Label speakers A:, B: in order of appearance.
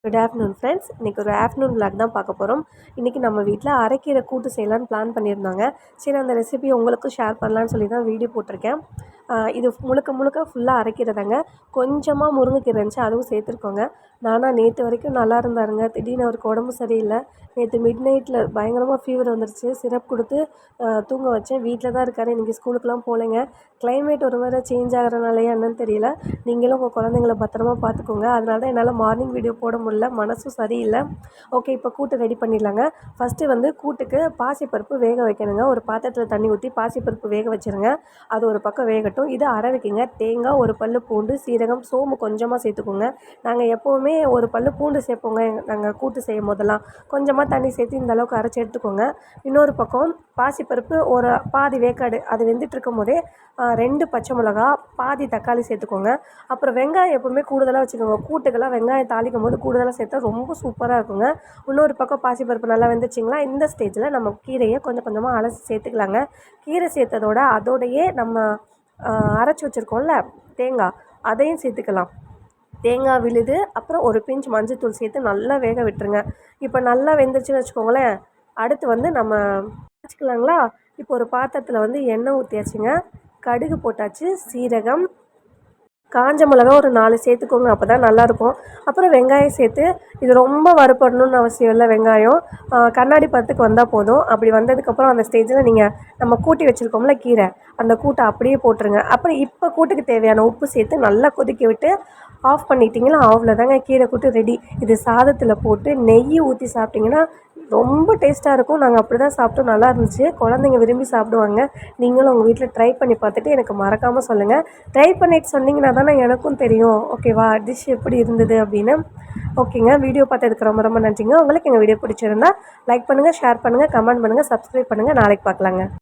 A: Good afternoon friends. இன்றைக்கி ஒரு afternoon vlog தான் பார்க்க போகிறோம். இன்றைக்கி நம்ம வீட்டில் அரைக்கீரை கூட்டு செய்யலான்னு பிளான் பண்ணியிருந்தாங்க. சரி, அந்த ரெசிபி உங்களுக்கும் ஷேர் பண்ணலான்னு சொல்லி தான் வீடியோ போட்டிருக்கேன். இது முழுக்க முழுக்க ஃபுல்லாக அரைக்கீரை தாங்க. கொஞ்சமாக முருங்கைக்கீரை இருந்துச்சு, அதுவும் சேர்த்துருக்கோங்க. நானாக நேற்று வரைக்கும் நல்லா இருந்தாருங்க. திடீர்னு அவருக்கு உடம்பு சரியில்லை. நேற்று மிட் நைட்டில் பயங்கரமாக ஃபீவர் வந்துருச்சு. சிரப் கொடுத்து தூங்க வச்சேன். வீட்டில் தான் இருக்கார். இன்றைக்கி ஸ்கூலுக்குலாம் போகலைங்க. கிளைமேட் ஒரு வேறு சேஞ்ச் ஆகிறனாலையா என்னன்னு தெரியல. நீங்களும் உங்கள் குழந்தைங்கள பத்திரமா பார்த்துக்கோங்க. அதனால தான் என்னால் மார்னிங் வீடியோ போட முடியல, மனசும் சரியில்லை. ஓகே, இப்போ கூட்டு ரெடி பண்ணிடலாங்க. ஃபஸ்ட்டு வந்து கூட்டுக்கு பாசிப்பருப்பு வேக வைக்கணுங்க. ஒரு பாத்திரத்தில் தண்ணி ஊற்றி பாசிப்பருப்பு வேக வச்சுருங்க. அது ஒரு பக்கம் வேகட்டும். இது அரைவைக்குங்க. தேங்காய், ஒரு பல்லு பூண்டு, சீரகம், சோம்பு கொஞ்சமாக சேர்த்துக்கோங்க. நாங்கள் எப்போவுமே ஒரு பல்லு பூண்டு சேர்ப்போங்க. நாங்கள் கூட்டு செய்யும் போதெல்லாம் கொஞ்சமாக தண்ணி சேர்த்து இந்த அளவுக்கு அரைச்சி எடுத்துக்கோங்க. இன்னொரு பக்கம் பாசிப்பருப்பு ஒரு பாதி வேக்காடு அது வெந்துட்டுருக்கும் போதே 2 பச்சை மிளகா, பாதி தக்காளி சேர்த்துக்கோங்க. அப்புறம் வெங்காயம் எப்போவுமே கூடுதலாக வச்சுக்கோங்க. கூட்டுக்கெல்லாம் வெங்காயம் தாளிக்கும் போது கூடுதலாக சேர்த்தா ரொம்ப சூப்பராக இருக்குங்க. இன்னொரு பக்கம் பாசிப்பருப்பு நல்லா வெந்துச்சிங்களா, இந்த ஸ்டேஜில் நம்ம கீரையை கொஞ்சம் கொஞ்சமாக அலசி சேர்த்துக்கலாங்க. கீரை சேர்த்ததோட அதோடையே நம்ம அரைச்சி வச்சுருக்கோம்ல தேங்காய், அதையும் சேர்த்துக்கலாம். தேங்காய் விழுது, அப்புறம் ஒரு பிஞ்ச் மஞ்சத்தூள் சேர்த்து நல்லா வேக விட்டுருங்க. இப்போ நல்லா வெந்துருச்சுன்னு வச்சுக்கோங்களேன். அடுத்து வந்து நம்ம வச்சுக்கலாங்களா. இப்போ ஒரு பாத்திரத்தில் வந்து எண்ணெய் ஊற்றியாச்சுங்க. கடுகு போட்டாச்சு, சீரகம், காஞ்ச மிளகா ஒரு 4 சேர்த்துக்கோங்க, அப்போ தான் நல்லாயிருக்கும். அப்புறம் வெங்காயம் சேர்த்து, இது ரொம்ப வறுபடணும்னு அவசியம் இல்லை. வெங்காயம் கண்ணாடி பதத்துக்கு வந்தால் போதும். அப்படி வந்ததுக்கப்புறம் அந்த ஸ்டேஜில் நீங்கள் நம்ம கூட்டி வச்சுருக்கோம்ல கீரை, அந்த கூட்டை அப்படியே போட்டுருங்க. அப்புறம் இப்போ கூட்டுக்கு தேவையான உப்பு சேர்த்து நல்லா கொதிக்க விட்டு ஆஃப் பண்ணிட்டீங்கன்னா அவ்வளோதாங்க, கீரை கூட்டு ரெடி. இது சாதத்தில் போட்டு நெய் ஊற்றி சாப்பிட்டிங்கன்னா ரொம்ப டேஸ்ட்டாக இருக்கும். நாங்கள் அப்படி தான் சாப்பிட்டோம், நல்லா இருந்துச்சு. குழந்தைங்க விரும்பி சாப்பிடுவாங்க. நீங்களும் உங்கள் வீட்டில் ட்ரை பண்ணி பார்த்துட்டு எனக்கு மறக்காமல் சொல்லுங்கள். ட்ரை பண்ணிட்டு சொன்னிங்கன்னா தானே எனக்கும் தெரியும், ஓகேவா, டிஷ் எப்படி இருந்தது அப்படின்னு. ஓகேங்க, வீடியோ பார்த்ததுக்கு ரொம்ப ரொம்ப நன்றிங்க. உங்களுக்கு எங்கள் வீடியோ பிடிச்சிருந்தா லைக் பண்ணுங்கள், ஷேர் பண்ணுங்கள், கமெண்ட் பண்ணுங்கள், சப்ஸ்கிரைப் பண்ணுங்கள். நாளைக்கு பார்க்கலாங்க.